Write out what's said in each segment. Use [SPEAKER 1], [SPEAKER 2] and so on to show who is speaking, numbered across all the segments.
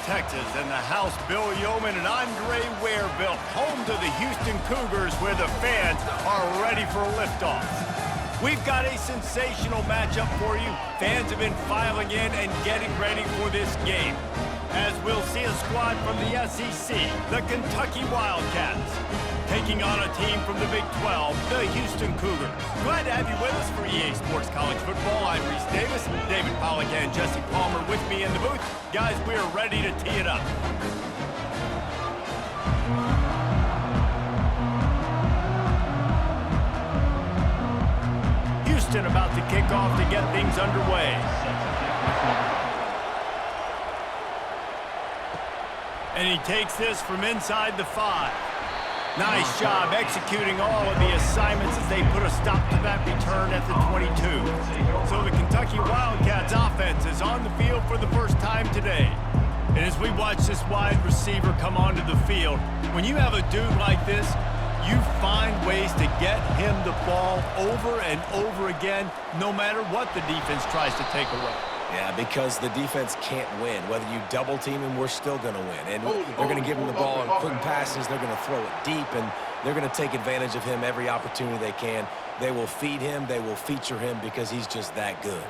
[SPEAKER 1] Texas, and the house Bill Yeoman and Andre Ware built, home to the Houston Cougars, where the fans are ready for liftoff. We've got a sensational matchup for you. Fans have been filing in and getting ready for this game, as we'll see a squad from the SEC, the Kentucky Wildcats, taking on a team from the Big 12, the Houston Cougars. Glad to have you with us for EA Sports College Football. I'm Reese Davis, David Pollack and Jesse Palmer with me in the booth. Guys, we are ready to tee it up. Houston about to kick off to get things underway. And he takes this from inside the 5. Nice job executing all of the assignments as they put a stop to that return at the 22. So the Kentucky Wildcats offense is on the field for the first time today. And as we watch this wide receiver come onto the field, when you have a dude like this, you find ways to get him the ball over and over again, no matter what the defense tries to take away.
[SPEAKER 2] Yeah, because the defense can't win. Whether you double team him, we're still going to win. And they're going to give him the ball in quick passes. They're going to throw it deep, and they're going to take advantage of him every opportunity they can. They will feed him. They will feature him because he's just that good.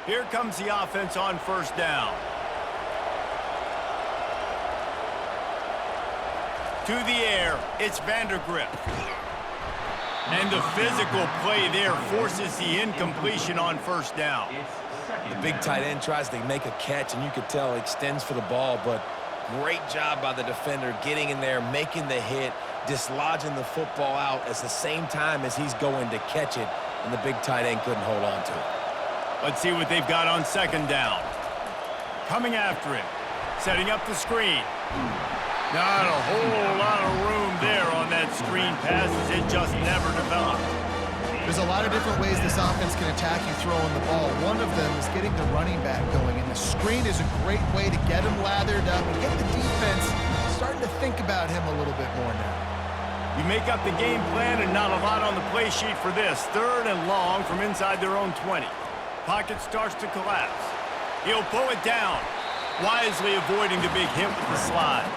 [SPEAKER 1] Here comes the offense on first down. To the air, it's Vandergrift. And the physical play there forces the incompletion on first down.
[SPEAKER 2] The big tight end tries to make a catch, and you could tell extends for the ball, but great job by the defender getting in there, making the hit, dislodging the football out at the same time as he's going to catch it, and the big tight end couldn't hold on to it.
[SPEAKER 1] Let's see what they've got on second down. Coming after him, setting up the screen. Not a whole lot of room there on that screen pass as it just never developed.
[SPEAKER 3] There's a lot of different ways this offense can attack you throwing the ball. One of them is getting the running back going, and the screen is a great way to get him lathered up and get the defense starting to think about him a little bit more now.
[SPEAKER 1] You make up the game plan and not a lot on the play sheet for this. Third and long from inside their own 20. Pocket starts to collapse. He'll pull it down, wisely avoiding the big hit with the slide.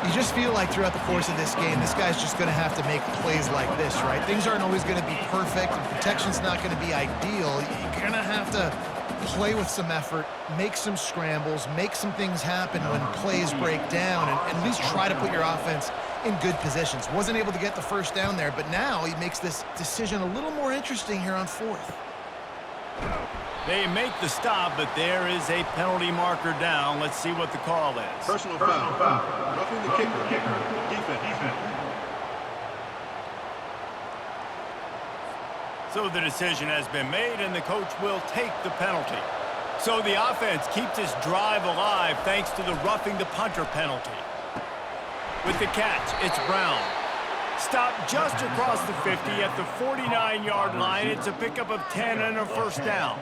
[SPEAKER 3] You just feel like throughout the course of this game, this guy's just going to have to make plays like this, right? Things aren't always going to be perfect, and protection's not going to be ideal. You're going to have to play with some effort, make some scrambles, make some things happen when plays break down, and at least try to put your offense in good positions. Wasn't able to get the first down there, but now he makes this decision a little more interesting here on fourth.
[SPEAKER 1] They make the stop, but there is a penalty marker down. Let's see what the call is.
[SPEAKER 4] Personal foul. Roughing the kicker. Defense.
[SPEAKER 1] So the decision has been made, and the coach will take the penalty. So the offense keeps this drive alive thanks to the roughing the punter penalty. With the catch, it's Brown. Stopped just across the 50 at the 49-yard line. It's a pickup of 10 and a first down.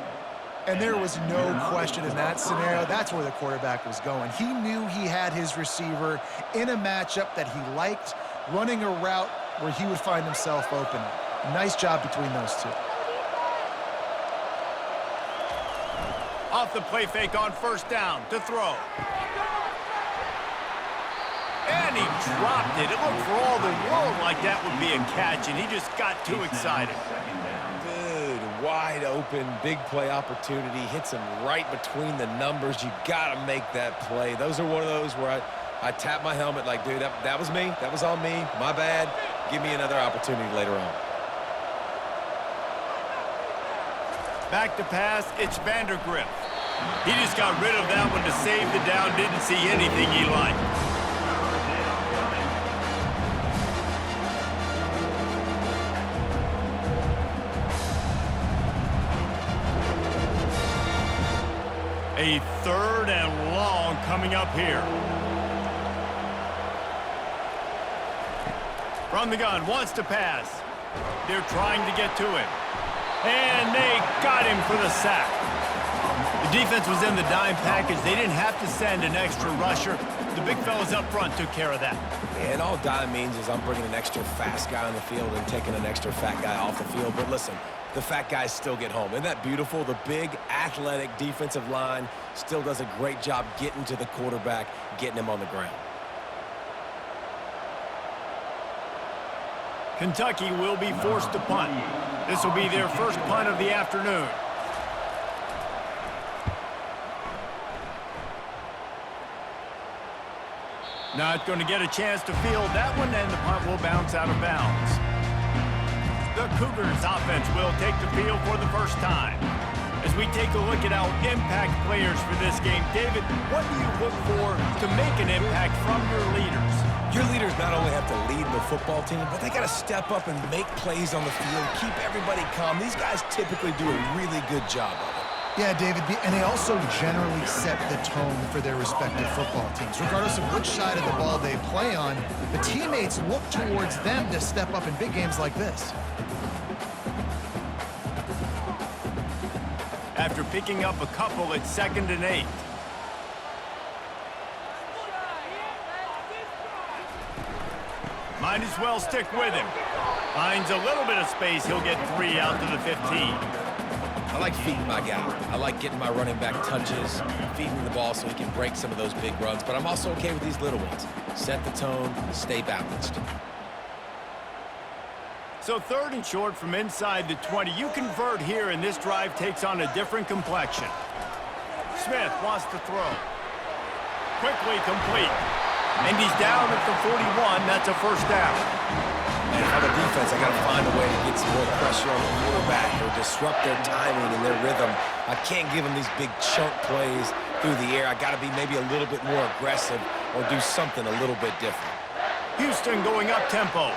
[SPEAKER 3] And there was no question in that scenario. That's where the quarterback was going. He knew he had his receiver in a matchup that he liked, running a route where he would find himself open. Nice job between those two.
[SPEAKER 1] Off the play fake on first down to throw. And he dropped it. It looked for all the world like that would be a catch, and he just got too excited.
[SPEAKER 2] Dude, wide open, big play opportunity. Hits him right between the numbers. You got to make that play. Those are one of those where I tap my helmet like, dude, that was me. That was on me. My bad. Give me another opportunity later on.
[SPEAKER 1] Back to pass, it's Vandergrift. He just got rid of that one to save the down. Didn't see anything he liked. A third and long coming up here. From the gun, wants to pass. They're trying to get to him. And they got him for the sack. The defense was in the dime package. They didn't have to send an extra rusher. The big fellas up front took care of that.
[SPEAKER 2] Yeah, and all dime means is I'm bringing an extra fast guy on the field and taking an extra fat guy off the field. But listen, the fat guys still get home. Isn't that beautiful? The big, athletic defensive line still does a great job getting to the quarterback, getting him on the ground.
[SPEAKER 1] Kentucky will be forced to punt. This will be their first punt of the afternoon. Not going to get a chance to field that one, and the punt will bounce out of bounds. The Cougars offense will take the field for the first time. As we take a look at our impact players for this game, David, what do you look for to make an impact from your leaders?
[SPEAKER 2] Your leaders not only have to lead the football team, but they got to step up and make plays on the field, keep everybody calm. These guys typically do a really good job of it.
[SPEAKER 3] Yeah, David, and they also generally set the tone for their respective football teams. Regardless of which side of the ball they play on, the teammates look towards them to step up in big games like this.
[SPEAKER 1] After picking up a couple, it's 2nd and 8. Might as well stick with him. Finds a little bit of space. He'll get 3 out to the 15.
[SPEAKER 2] I like feeding my guy. I like getting my running back touches, feeding the ball so he can break some of those big runs, but I'm also okay with these little ones. Set the tone, stay balanced.
[SPEAKER 1] So 3rd and short from inside the 20. You convert here, and this drive takes on a different complexion. Smith wants to throw. Quickly complete. And he's down at the 41. That's a first down.
[SPEAKER 2] And if I'm a defense, I got to find a way to get some more pressure on the quarterback or disrupt their timing and their rhythm. I can't give them these big chunk plays through the air. I got to be maybe a little bit more aggressive or do something a little bit different.
[SPEAKER 1] Houston going up tempo.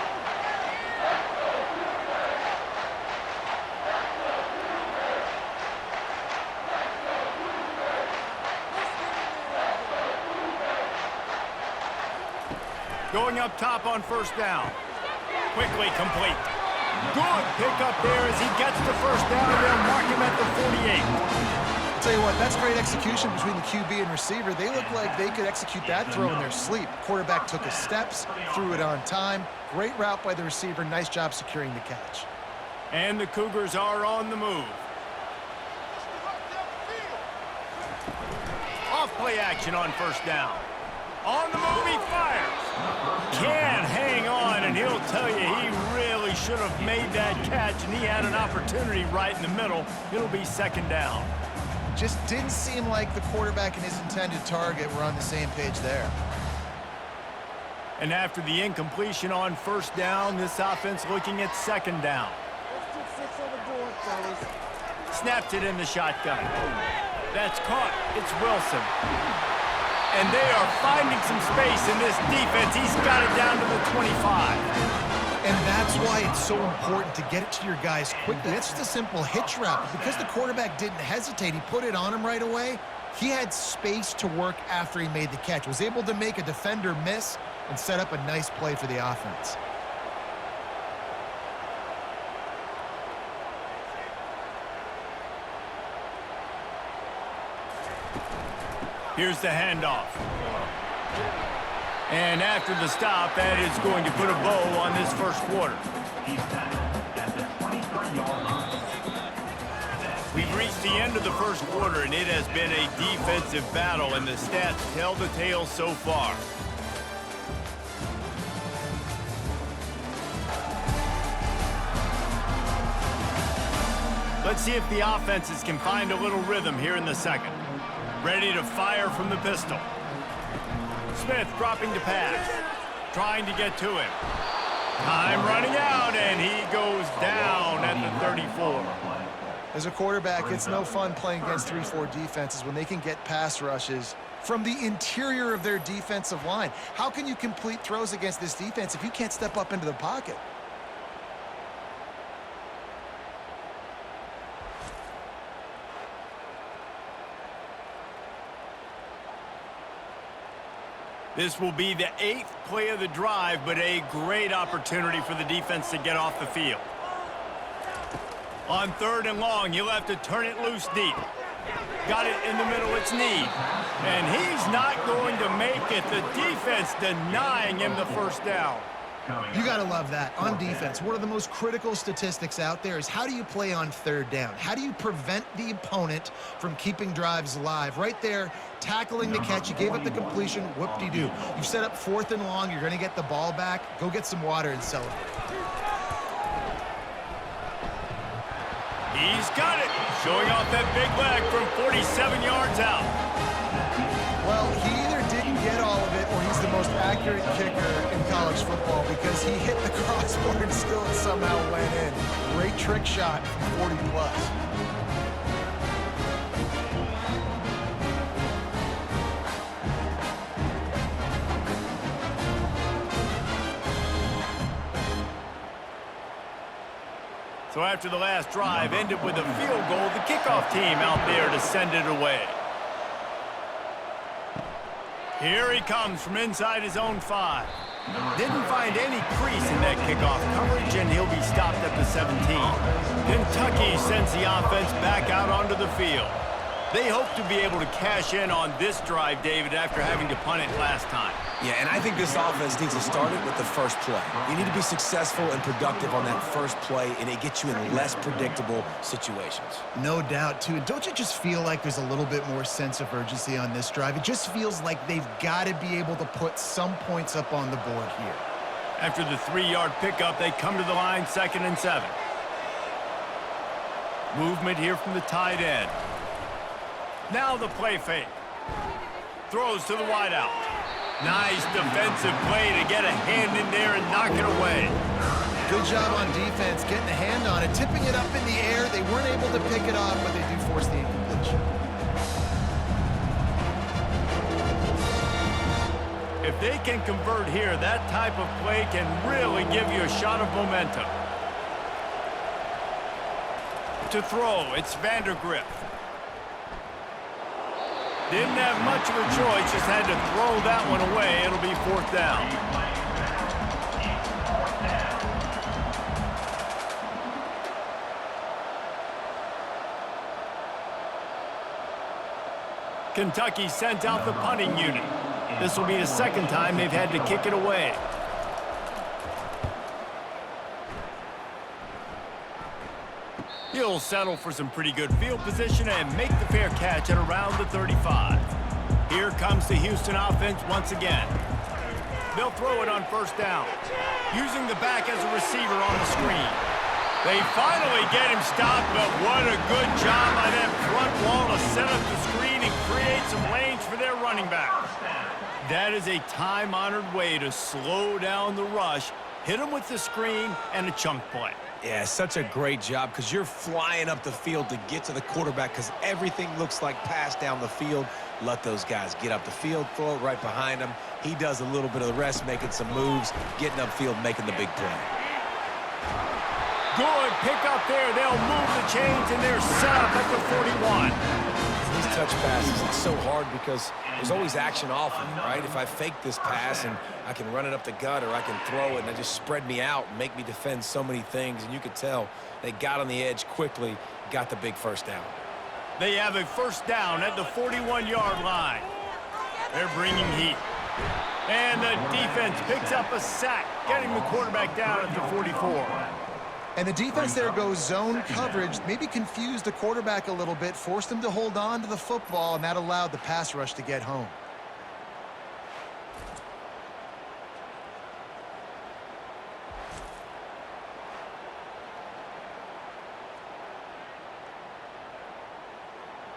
[SPEAKER 1] Going up top on first down. Quickly complete. Good pickup there as he gets the first down. They'll mark him at the 48.
[SPEAKER 3] I'll tell you what, that's great execution between the QB and receiver. They look like they could execute that throw in their sleep. Quarterback took his steps, threw it on time. Great route by the receiver. Nice job securing the catch.
[SPEAKER 1] And the Cougars are on the move. Off play action on first down. On the move, he fires. Can't hang on, and he'll tell you he really should have made that catch, and he had an opportunity right in the middle. It'll be 2nd down.
[SPEAKER 3] Just didn't seem like the quarterback and his intended target were on the same page there.
[SPEAKER 1] And after the incompletion on first down, this offense looking at 2nd down. Snapped it in the shotgun. That's caught. It's Wilson. And they are finding some space in this defense. He's got it down to the 25.
[SPEAKER 3] And that's why it's so important to get it to your guys quickly. That's just a simple hitch route. Because the quarterback didn't hesitate, he put it on him right away. He had space to work after he made the catch. Was able to make a defender miss and set up a nice play for the offense.
[SPEAKER 1] Here's the handoff. And after the stop, that is going to put a bow on this first quarter. We've reached the end of the first quarter, and it has been a defensive battle, and the stats tell the tale so far. Let's see if the offenses can find a little rhythm here in the second. Ready to fire from the pistol. Smith dropping to pass. Trying to get to him. Time running out, and he goes down at the 34.
[SPEAKER 3] As a quarterback, it's no fun playing against 3-4 defenses when they can get pass rushes from the interior of their defensive line. How can you complete throws against this defense if you can't step up into the pocket?
[SPEAKER 1] This will be the 8th play of the drive, but a great opportunity for the defense to get off the field. On 3rd and long, you'll have to turn it loose deep. Got it in the middle, it's Need. And he's not going to make it. The defense denying him the first down.
[SPEAKER 3] You got to love that. On defense, one of the most critical statistics out there is how do you play on third down? How do you prevent the opponent from keeping drives alive? Right there, tackling the catch. You gave up the completion. Whoop-de-doo. You've set up 4th and long. You're going to get the ball back. Go get some water and celebrate.
[SPEAKER 1] He's got it. Showing off that big leg from 47 yards out.
[SPEAKER 3] Well, he either didn't get all of it or he's the most accurate kicker in college football because he hit the crossbar and still somehow went in. Great trick shot from 40 plus.
[SPEAKER 1] So after the last drive ended with a field goal, the kickoff team out there to send it away. Here he comes from inside his own 5. Didn't find any crease in that kickoff coverage, and he'll be stopped at the 17. Kentucky sends the offense back out onto the field. They hope to be able to cash in on this drive, David, after having to punt it last time.
[SPEAKER 2] Yeah, and I think this offense needs to start it with the first play. You need to be successful and productive on that first play, and it gets you in less predictable situations.
[SPEAKER 3] No doubt, too. Don't you just feel like there's a little bit more sense of urgency on this drive? It just feels like they've got to be able to put some points up on the board here.
[SPEAKER 1] After the 3-yard pickup, they come to the line, 2nd and 7. Movement here from the tight end. Now the play fake. Throws to the wideout. Nice defensive play to get a hand in there and knock it away.
[SPEAKER 3] Good job on defense getting a hand on it, tipping it up in the air. They weren't able to pick it off, but they do force the incompletion.
[SPEAKER 1] If they can convert here, that type of play can really give you a shot of momentum. To throw, it's Vandergrift. Didn't have much of a choice, just had to throw that one away. It'll be 4th down. Kentucky sent out the punting unit. This will be the 2nd time they've had to kick it away. He'll settle for some pretty good field position and make the fair catch at around the 35. Here comes the Houston offense once again. They'll throw it on 1st down, using the back as a receiver on the screen. They finally get him stopped, but what a good job by that front wall to set up the screen and create some lanes for their running back. That is a time-honored way to slow down the rush, hit him with the screen, and a chunk play.
[SPEAKER 2] Yeah, such a great job because you're flying up the field to get to the quarterback because everything looks like pass down the field. Let those guys get up the field, throw it right behind him. He does a little bit of the rest, making some moves, getting upfield, making the big play.
[SPEAKER 1] Good pick up there. They'll move the chains, and they're set up at the 41.
[SPEAKER 2] These touch passes, it's so hard because there's always action off of them, right? If I fake this pass and I can run it up the gut or I can throw it and it just spread me out and make me defend so many things, and you could tell they got on the edge quickly, got the big 1st down.
[SPEAKER 1] They have a 1st down at the 41-yard line. They're bringing heat. And the defense picks up a sack, getting the quarterback down at the 44.
[SPEAKER 3] And the defense there goes zone coverage, maybe confused the quarterback a little bit, forced him to hold on to the football, and that allowed the pass rush to get home.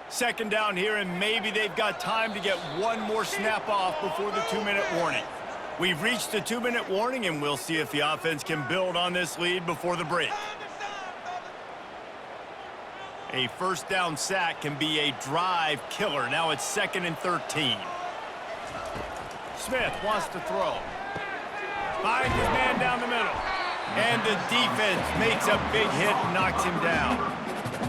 [SPEAKER 1] Second down here, and maybe they've got time to get one more snap off before the 2-minute warning. We've reached the 2-minute warning, and we'll see if the offense can build on this lead before the break. A 1st down sack can be a drive killer. Now it's 2nd and 13. Smith wants to throw. Finds his man down the middle. And the defense makes a big hit and knocks him down.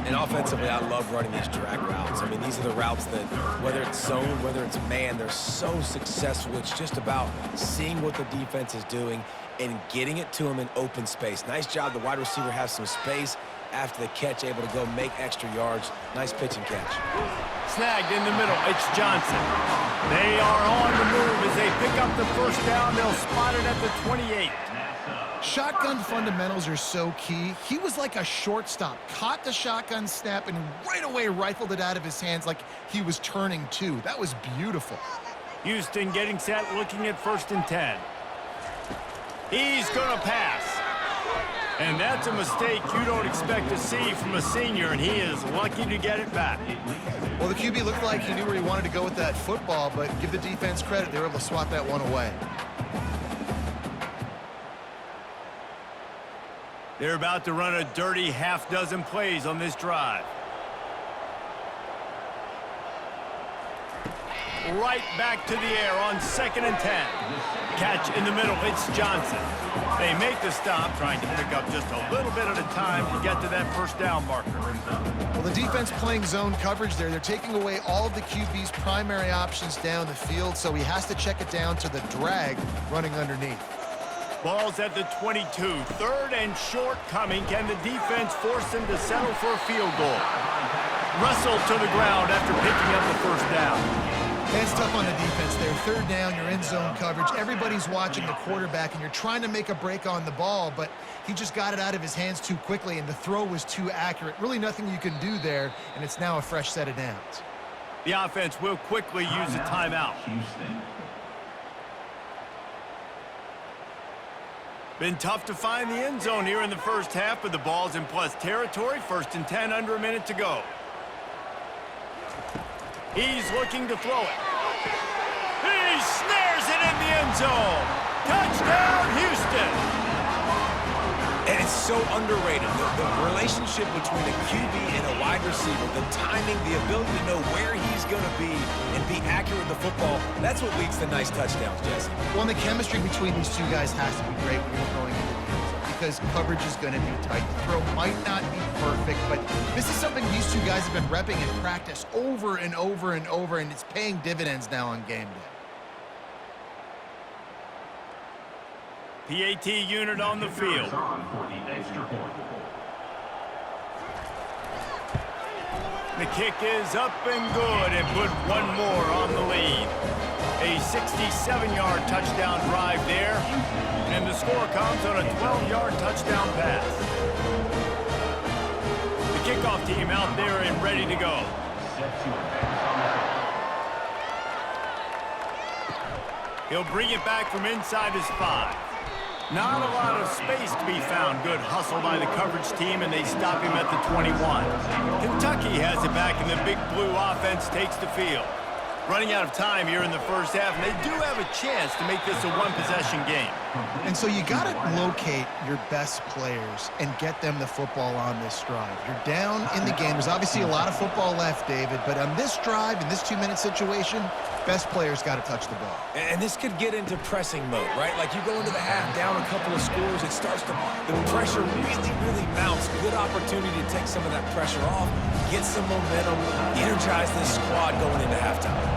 [SPEAKER 2] And offensively, I love running these drag routes. I mean, these are the routes that, whether it's zone, whether it's man, they're so successful. It's just about seeing what the defense is doing and getting it to them in open space. Nice job. The wide receiver has some space after the catch, able to go make extra yards. Nice pitch and catch.
[SPEAKER 1] Snagged in the middle. It's Johnson. They are on the move as they pick up the 1st down. They'll spot it at the 28.
[SPEAKER 3] Shotgun fundamentals are so key. He was like a shortstop, caught the shotgun snap and right away rifled it out of his hands like he was turning two. That was beautiful.
[SPEAKER 1] Houston getting set, looking at 1st and 10. He's going to pass. And that's a mistake you don't expect to see from a senior, and he is lucky to get it back.
[SPEAKER 3] Well, the QB looked like he knew where he wanted to go with that football, but give the defense credit. They were able to swat that one away.
[SPEAKER 1] They're about to run a dirty half-dozen plays on this drive. Right back to the air on 2nd and 10. Catch in the middle, it's Johnson. They make the stop, trying to pick up just a little bit at a time to get to that 1st down marker.
[SPEAKER 3] Well, the defense playing zone coverage there. They're taking away all of the QB's primary options down the field, so he has to check it down to the drag running underneath.
[SPEAKER 1] Ball's at the 22. 3rd and short coming. Can the defense force him to settle for a field goal? Wrestled to the ground after picking up the 1st down.
[SPEAKER 3] That's tough on the defense there. 3rd down, you're in zone coverage. Everybody's watching the quarterback, and you're trying to make a break on the ball, but he just got it out of his hands too quickly, and the throw was too accurate. Really nothing you can do there, and it's now a fresh set of downs.
[SPEAKER 1] The offense will quickly use a timeout. Been tough to find the end zone here in the 1st half, but the ball's in plus territory. 1st and 10, under a minute to go. He's looking to throw it. He snares it in the end zone. Touchdown, Houston.
[SPEAKER 2] And it's so underrated. The relationship between a QB and a wide receiver, the timing, the ability to know where he's going to be and be accurate with the football, that's what leads to nice touchdowns, Jesse.
[SPEAKER 3] Well, and the chemistry between these two guys has to be great when you're throwing into the end zone because coverage is going to be tight. The throw might not be perfect, but this is something these two guys have been repping in practice over and over and over, and it's paying dividends now on game day.
[SPEAKER 1] PAT unit on the field. The kick is up and good and put one more on the lead. A 67-yard touchdown drive there, and the score comes on a 12-yard touchdown pass. The kickoff team out there and ready to go. He'll bring it back from inside his 5. Not a lot of space to be found. Good hustle by the coverage team, and they stop him at the 21. Kentucky has it back, and the Big Blue offense takes the field. Running out of time here in the 1st half, and they do have a chance to make this a one-possession game.
[SPEAKER 3] And so you got to locate your best players and get them the football on this drive. You're down in the game. There's obviously a lot of football left, David, but on this drive, in this 2-minute situation, best players got to touch the ball.
[SPEAKER 2] And this could get into pressing mode, right? Like you go into the half down a couple of scores, it starts to, the pressure really mounts. Good opportunity to take some of that pressure off, get some momentum, energize this squad going into halftime.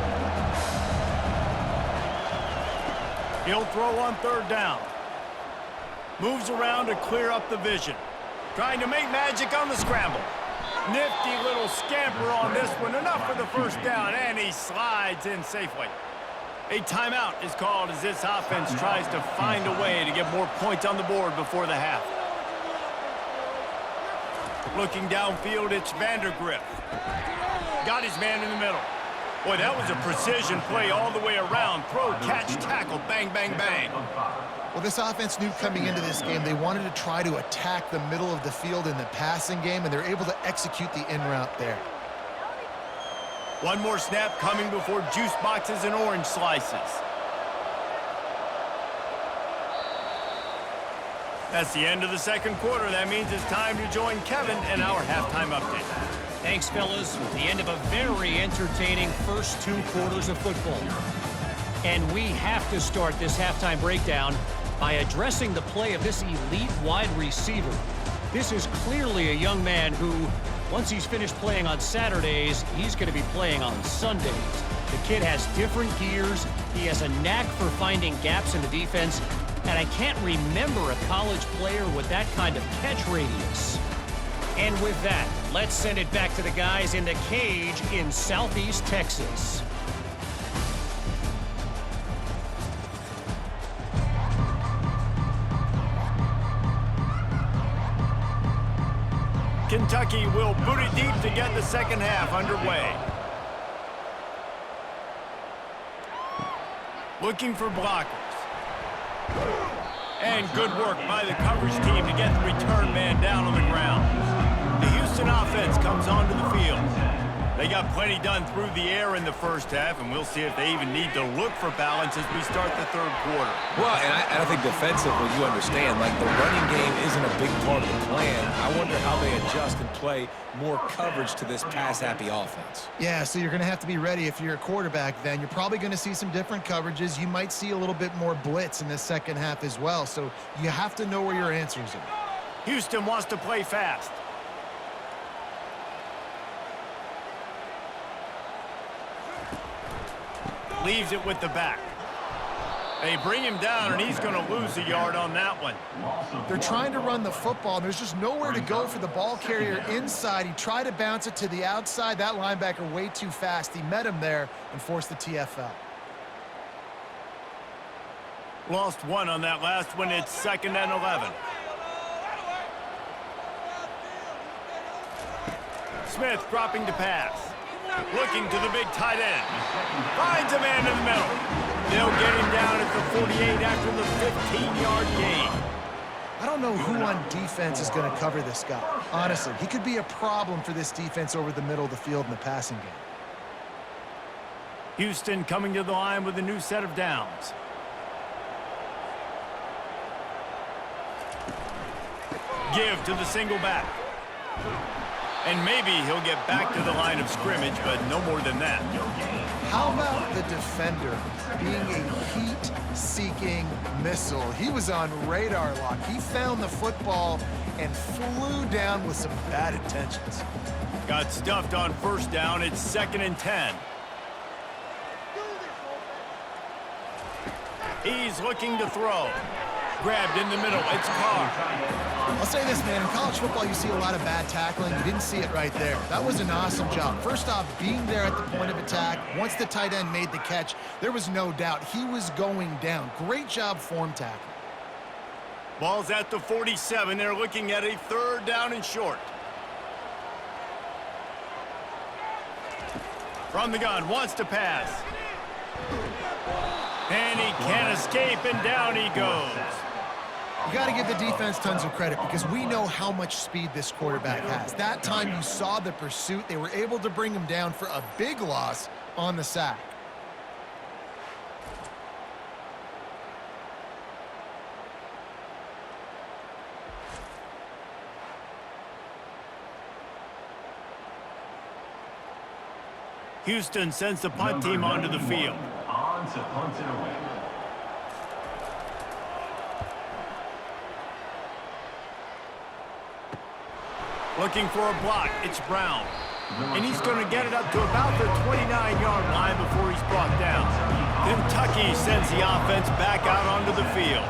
[SPEAKER 1] He'll throw on 3rd down. Moves around to clear up the vision. Trying to make magic on the scramble. Nifty little scamper on this one. Enough for the 1st down, and he slides in safely. A timeout is called as this offense tries to find a way to get more points on the board before the half. Looking downfield, it's Vandergriff. Got his man in the middle. Boy, that was a precision play all the way around. Throw, catch, tackle, bang, bang, bang.
[SPEAKER 3] Well, this offense knew coming into this game they wanted to try to attack the middle of the field in the passing game, and they're able to execute the in route there.
[SPEAKER 1] One more snap coming before juice boxes and orange slices. That's the end of the 2nd quarter. That means it's time to join Kevin in our halftime update.
[SPEAKER 5] Thanks, fellas. The end of a very entertaining first 2 quarters of football. And we have to start this halftime breakdown by addressing the play of this elite wide receiver. This is clearly a young man who, once he's finished playing on Saturdays, he's going to be playing on Sundays. The kid has different gears. He has a knack for finding gaps in the defense. And I can't remember a college player with that kind of catch radius. And with that, let's send it back to the guys in the cage in Southeast Texas.
[SPEAKER 1] Kentucky will boot it deep to get the second half underway. Looking for blockers. And good work by the coverage team to get the return man down on the ground. The Houston offense comes onto the field. They got plenty done through the air in the first half, and we'll see if they even need to look for balance as we start the third quarter.
[SPEAKER 2] Well, and I think defensively, you understand, like the running game isn't a big part of the plan. I wonder how they adjust and play more coverage to this pass-happy offense.
[SPEAKER 3] Yeah, so you're going to have to be ready if you're a quarterback then. You're probably going to see some different coverages. You might see a little bit more blitz in the second half as well, so you have to know where your answers are.
[SPEAKER 1] Houston wants to play fast. Leaves it with the back. They bring him down, and he's going to lose a yard on that one.
[SPEAKER 3] They're trying to run the football. There's just nowhere to go for the ball carrier inside. He tried to bounce it to the outside. That linebacker way too fast. He met him there and forced the TFL.
[SPEAKER 1] Lost one on that last one. It's 2nd and 11. Smith dropping to pass. Looking to the big tight end. Finds a man in the middle. They'll get him down at the 48 after the 15-yard gain.
[SPEAKER 3] I don't know who on defense is going to cover this guy. Honestly, he could be a problem for this defense over the middle of the field in the passing game.
[SPEAKER 1] Houston coming to the line with a new set of downs. Give to the single back. And maybe he'll get back to the line of scrimmage, but no more than that.
[SPEAKER 3] How about the defender being a heat-seeking missile? He was on radar lock. He found the football and flew down with some bad intentions.
[SPEAKER 1] Got stuffed on first down. It's 2nd and 10. He's looking to throw. Grabbed in the middle. It's Carr.
[SPEAKER 3] I'll say this, man. In college football, you see a lot of bad tackling. You didn't see it right there. That was an awesome job. First off, being there at the point of attack. Once the tight end made the catch, there was no doubt he was going down. Great job form tackling.
[SPEAKER 1] Ball's at the 47. They're looking at a 3rd down and short. From the gun, wants to pass. And he can't escape, and down he goes.
[SPEAKER 3] You got to give the defense tons of credit because we know how much speed this quarterback has. That time you saw the pursuit. They were able to bring him down for a big loss on the sack.
[SPEAKER 1] Houston sends the punt team onto the field.
[SPEAKER 6] On to punt it away.
[SPEAKER 1] Looking for a block. It's Brown. And he's going to get it up to about the 29-yard line before he's brought down. Kentucky sends the offense back out onto the field.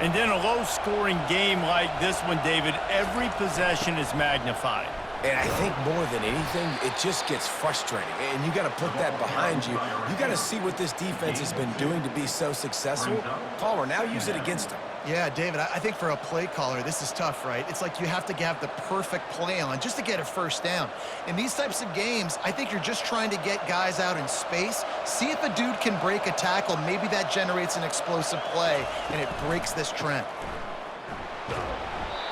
[SPEAKER 1] And in a low-scoring game like this one, David, every possession is magnified.
[SPEAKER 2] And I think more than anything, it just gets frustrating. And you got to put that behind you. You got to see what this defense has been doing to be so successful. Palmer, now use it against them.
[SPEAKER 3] Yeah, David, I think for a play caller, this is tough, right? It's like you have to have the perfect play on just to get a first down. In these types of games, I think you're just trying to get guys out in space, see if a dude can break a tackle. Maybe that generates an explosive play, and it breaks this trend.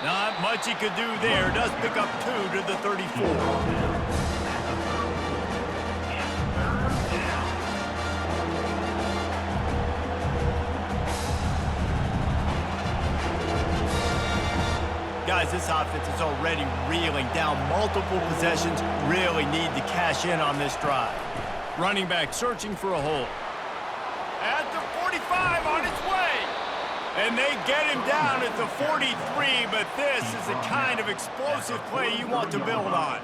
[SPEAKER 1] Not much he could do there. Does pick up 2 to the 34. Guys, this offense is already reeling down multiple possessions. Really need to cash in on this drive. Running back searching for a hole. At the 45 on its way. And they get him down at the 43, but this is the kind of explosive play you want to build on.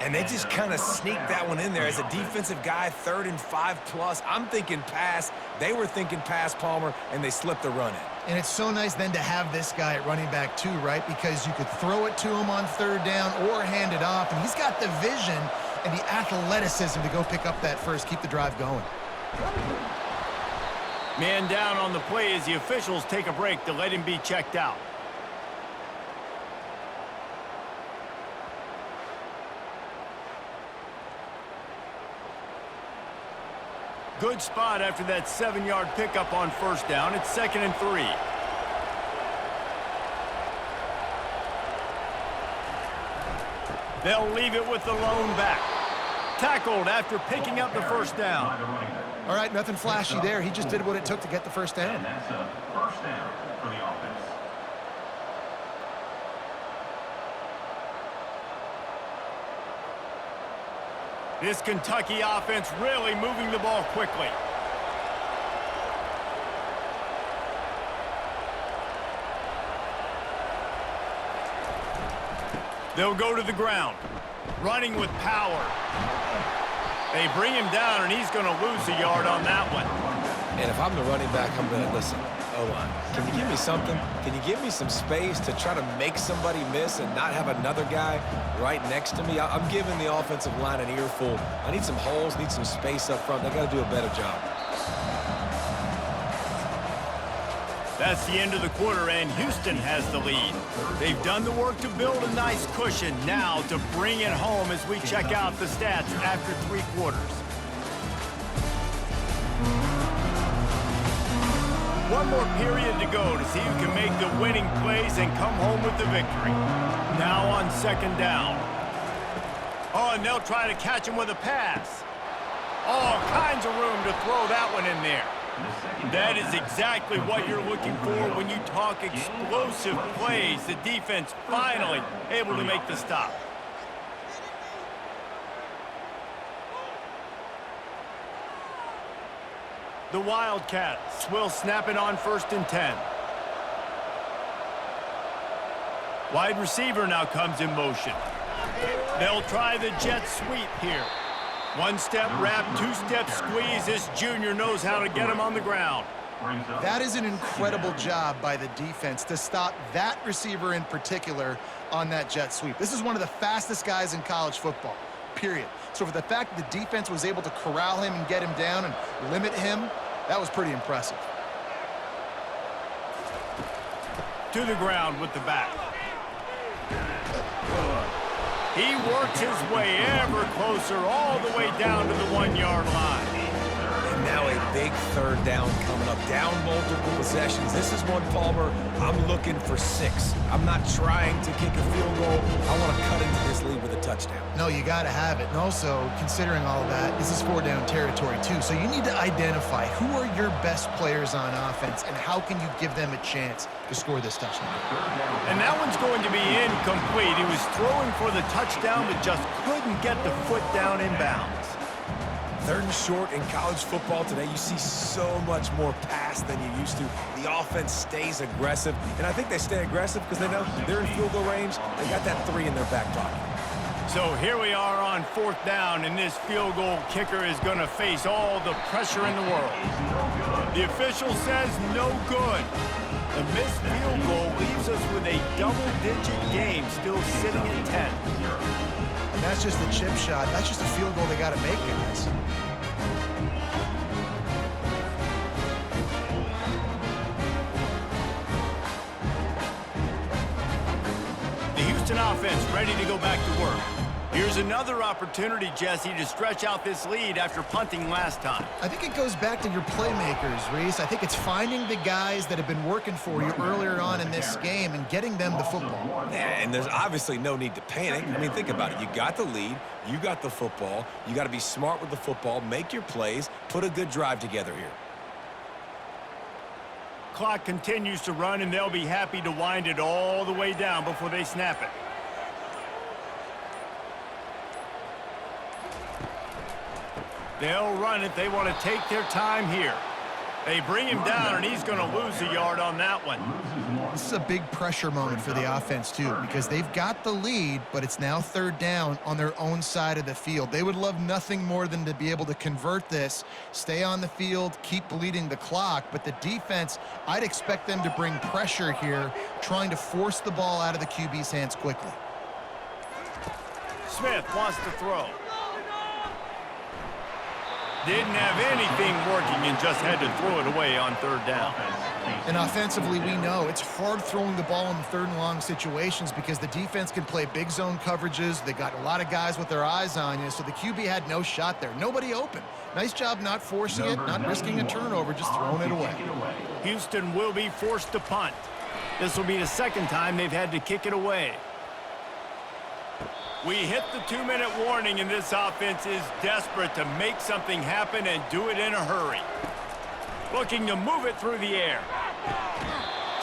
[SPEAKER 2] And they just kind of sneaked that one in there as a defensive guy, 3rd and 5+. I'm thinking pass. They were thinking pass, Palmer, and they slipped the run in.
[SPEAKER 3] And it's so nice then to have this guy at running back too, right? Because you could throw it to him on 3rd down or hand it off, and he's got the vision and the athleticism to go pick up that first, keep the drive going.
[SPEAKER 1] Man down on the play as the officials take a break to let him be checked out. good spot after that 7-yard pickup on first down. It's 2nd and 3. They'll leave it with the lone back. Tackled after picking up the first down.
[SPEAKER 3] All right, nothing flashy there. He just did what it took to get the first down.
[SPEAKER 6] And that's a first down for the offense.
[SPEAKER 1] This Kentucky offense really moving the ball quickly. They'll go to the ground, running with power. They bring him down, and he's going to lose a yard on that one.
[SPEAKER 2] And if I'm the running back, I'm going to listen. O-line, can you give me something? Can you give me some space to try to make somebody miss and not have another guy right next to me? I'm giving the offensive line an earful. I need some holes, need some space up front. They got to do a better job.
[SPEAKER 1] That's the end of the quarter, and Houston has the lead. They've done the work to build a nice cushion. Now to bring it home as we check out the stats after 3 quarters. One more period to go to see who can make the winning plays and come home with the victory. Now on 2nd down. Oh, and they'll try to catch him with a pass. All kinds of room to throw that one in there. That is exactly what you're looking for when you talk explosive plays. The defense finally able to make the stop. The Wildcats will snap it on 1st and 10. Wide receiver now comes in motion. They'll try the jet sweep here. 1-step wrap, 2-step squeeze. This junior knows how to get him on the ground.
[SPEAKER 3] That is an incredible job by the defense to stop that receiver in particular on that jet sweep. This is one of the fastest guys in college football, period. So for the fact that the defense was able to corral him and get him down and limit him, that was pretty impressive.
[SPEAKER 1] To the ground with the back. He works his way ever closer all the way down to the 1-yard line.
[SPEAKER 2] And now a big 3rd down coming up. Down multiple possessions. This is one, Palmer, I'm looking for 6. I'm not trying to kick a field goal. I want to cut into this lead with a touchdown.
[SPEAKER 3] No, you got to have it. And also, considering all of that, this is 4-down territory too. So you need to identify who are your best players on offense and how can you give them a chance to score this touchdown.
[SPEAKER 1] And that one's going to be incomplete. He was throwing for the touchdown, but just couldn't get the foot down in bounds.
[SPEAKER 2] 3rd and short in college football today, you see so much more pass than you used to. The offense stays aggressive, and I think they stay aggressive because they know they're in field goal range. They got that 3 in their back pocket.
[SPEAKER 1] So here we are on 4th down, and this field goal kicker is going to face all the pressure in the world. The official says no good. The missed field goal leaves us with a double-digit game still sitting at 10.
[SPEAKER 3] And that's just a chip shot. That's just a field goal they got to make, guys.
[SPEAKER 1] The Houston offense ready to go back to work. Here's another opportunity, Jesse, to stretch out this lead after punting last time.
[SPEAKER 3] I think it goes back to your playmakers, Reese. I think it's finding the guys that have been working for you earlier on in this game and getting them the football.
[SPEAKER 2] And there's obviously no need to panic. I mean, think about it. You got the lead. You got the football. You got to be smart with the football, make your plays, put a good drive together here.
[SPEAKER 1] Clock continues to run, and they'll be happy to wind it all the way down before they snap it. They'll run it. They want to take their time here. They bring him down, and he's going to lose a yard on that one.
[SPEAKER 3] This is a big pressure moment for the offense, too, because they've got the lead, but it's now 3rd down on their own side of the field. They would love nothing more than to be able to convert this, stay on the field, keep bleeding the clock, but the defense, I'd expect them to bring pressure here, trying to force the ball out of the QB's hands quickly.
[SPEAKER 1] Smith wants to throw. Didn't have anything working and just had to throw it away on 3rd down.
[SPEAKER 3] And offensively, we know it's hard throwing the ball in the third and long situations because the defense can play big zone coverages. They got a lot of guys with their eyes on you, so the QB had no shot there. Nobody open. Nice job not forcing it, not risking a turnover, just throwing it away.
[SPEAKER 1] Houston will be forced to punt. This will be the second time they've had to kick it away. We hit the 2-minute warning, and this offense is desperate to make something happen and do it in a hurry. Looking to move it through the air.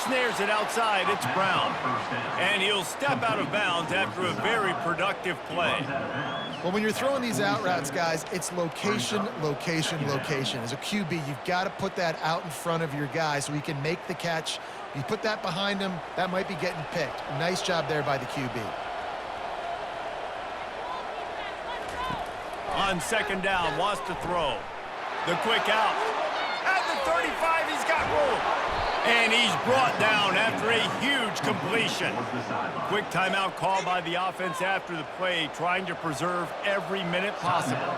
[SPEAKER 1] Snares it outside. It's Brown. And he'll step out of bounds after a very productive play.
[SPEAKER 3] Well, when you're throwing these out routes, guys, it's location, location, location. As a QB, you've got to put that out in front of your guy so he can make the catch. You put that behind him, that might be getting picked. Nice job there by the QB.
[SPEAKER 1] On second down, wants to throw. The quick out. At the 35, he's got room. And he's brought down after a huge completion. Quick timeout call by the offense after the play, trying to preserve every minute possible.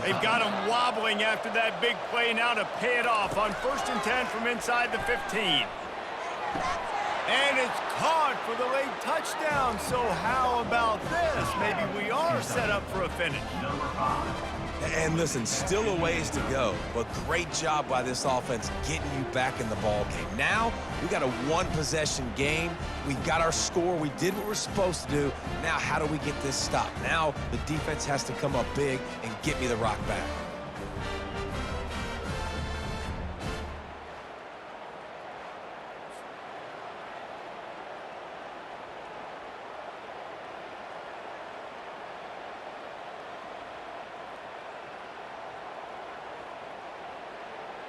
[SPEAKER 1] They've got him wobbling after that big play now to pay it off on 1st and 10 from inside the 15. And it's caught for the late touchdown. So how about this? Maybe we are set up for a finish.
[SPEAKER 2] And listen, still a ways to go, but great job by this offense getting you back in the ball game. Now, we got a one-possession game. We got our score. We did what we're supposed to do. Now, how do we get this stopped? Now, the defense has to come up big and get me the rock back.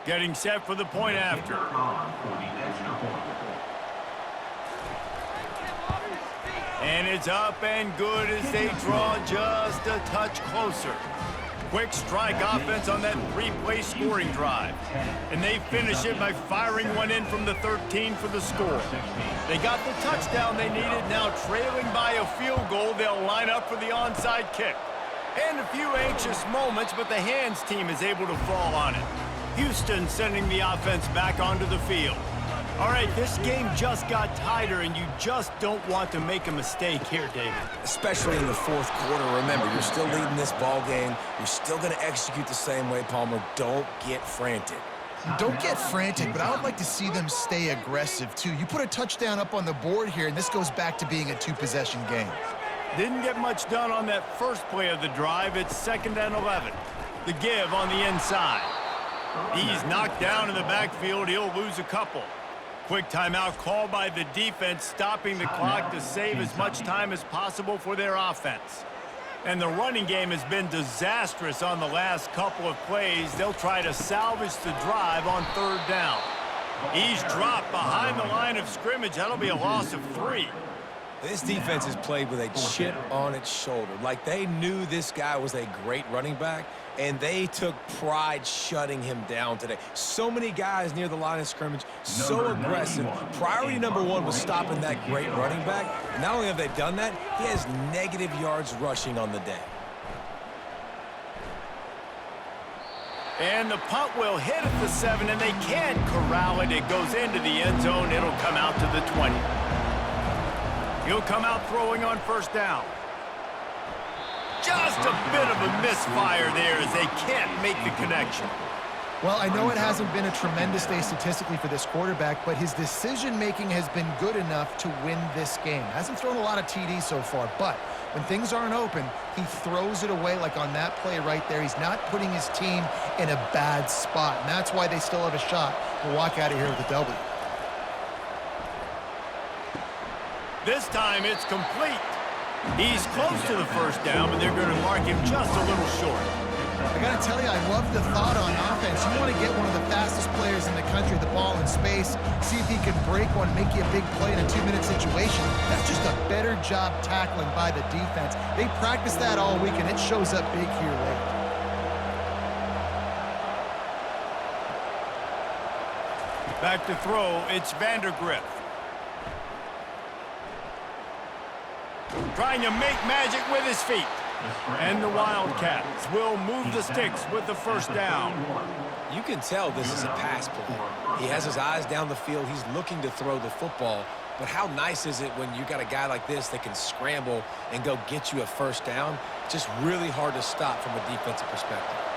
[SPEAKER 1] Getting set for the point after. And it's up and good as they draw just a touch closer. Quick strike offense on that 3-play scoring drive. And they finish it by firing one in from the 13 for the score. They got the touchdown they needed. Now trailing by a field goal, they'll line up for the onside kick. And a few anxious moments, but the hands team is able to fall on it. Houston sending the offense back onto the field. All right, this game just got tighter, and you just don't want to make a mistake here, David.
[SPEAKER 2] Especially in the fourth quarter. Remember, you're still leading this ball game. You're still going to execute the same way, Palmer. Don't get frantic.
[SPEAKER 3] Don't get frantic, but I would like to see them stay aggressive, too. You put a touchdown up on the board here, and this goes back to being a two-possession game.
[SPEAKER 1] Didn't get much done on that first play of the drive. It's 2nd and 11. The give on the inside. He's knocked down in the backfield. He'll lose a couple. Quick timeout called by the defense, stopping the clock to save as much time as possible for their offense. And the running game has been disastrous on the last couple of plays. They'll try to salvage the drive on 3rd down. He's dropped behind the line of scrimmage. That'll be a loss of 3.
[SPEAKER 2] This defense has played with a chip on its shoulder. Like they knew this guy was a great running back, and they took pride shutting him down today. So many guys near the line of scrimmage, so aggressive. Priority number 1 was stopping that great running back. Not only have they done that, he has negative yards rushing on the day.
[SPEAKER 1] And the punt will hit at the 7, and they can't corral it. It goes into the end zone. It'll come out to the 20. He'll come out throwing on 1st down. Just a bit of a misfire there as they can't make the connection.
[SPEAKER 3] Well, I know it hasn't been a tremendous day statistically for this quarterback, but his decision-making has been good enough to win this game. Hasn't thrown a lot of TDs so far, but when things aren't open, he throws it away like on that play right there. He's not putting his team in a bad spot, and that's why they still have a shot to walk out of here with a W.
[SPEAKER 1] This time it's complete. He's close to the 1st down, but they're going to mark him just a little short.
[SPEAKER 3] I got to tell you, I love the thought on offense. You want to get one of the fastest players in the country the ball in space, see if he can break one, make you a big play in a 2-minute situation. That's just a better job tackling by the defense. They practice that all week, and it shows up big here late.
[SPEAKER 1] Back to throw, it's Vandergriff. Trying to make magic with his feet. And the Wildcats will move the sticks with the 1st down.
[SPEAKER 2] You can tell this is a pass play. He has his eyes down the field. He's looking to throw the football. But how nice is it when you got a guy like this that can scramble and go get you a first down? Just really hard to stop from a defensive perspective.